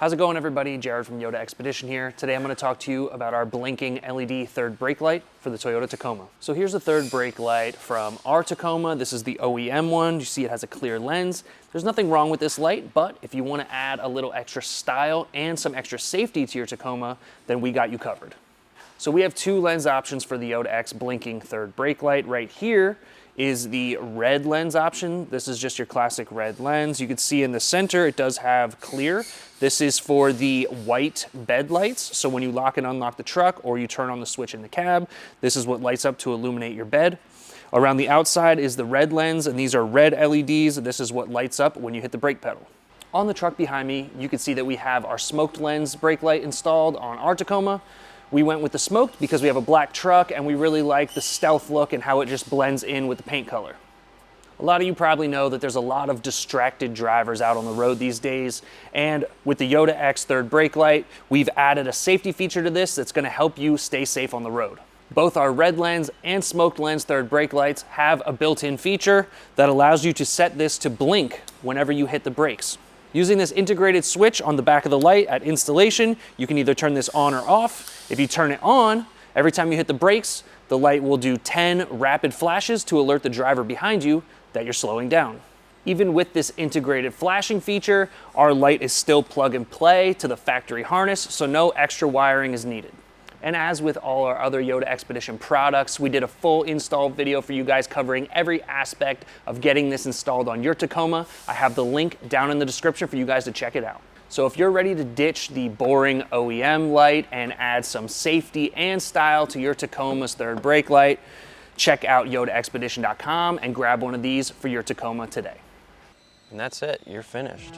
How's it going, everybody? Jared from Yota Expedition here. Today I'm going to talk to you about our blinking LED third brake light for the Toyota Tacoma. So here's the third brake light from our Tacoma. This is the OEM one. You see it has a clear lens. There's nothing wrong with this light, but if you want to add a little extra style and some extra safety to your Tacoma, then we got you covered. So we have two lens options for the Yota X blinking third brake light. Right here is the red lens option. This is just your classic red lens. You can see in the center, it does have clear. This is for the white bed lights. So when you lock and unlock the truck or you turn on the switch in the cab, this is what lights up to illuminate your bed. Around the outside is the red lens, and these are red LEDs. This is what lights up when you hit the brake pedal. On the truck behind me, you can see that we have our smoked lens brake light installed on our Tacoma. We went with the smoked because we have a black truck and we really like the stealth look and how it just blends in with the paint color. A lot of you probably know that there's a lot of distracted drivers out on the road these days, and with the Yota X third brake light, we've added a safety feature to this that's going to help you stay safe on the road. Both our red lens and smoked lens third brake lights have a built-in feature that allows you to set this to blink whenever you hit the brakes. Using this integrated switch on the back of the light at installation, you can either turn this on or off. If you turn it on, every time you hit the brakes, the light will do 10 rapid flashes to alert the driver behind you that you're slowing down. Even with this integrated flashing feature, our light is still plug and play to the factory harness, so no extra wiring is needed. And as with all our other Yota Expedition products, we did a full install video for you guys covering every aspect of getting this installed on your Tacoma. I have the link down in the description for you guys to check it out. So if you're ready to ditch the boring OEM light and add some safety and style to your Tacoma's third brake light, check out YotaExpedition.com and grab one of these for your Tacoma today. And that's it, you're finished.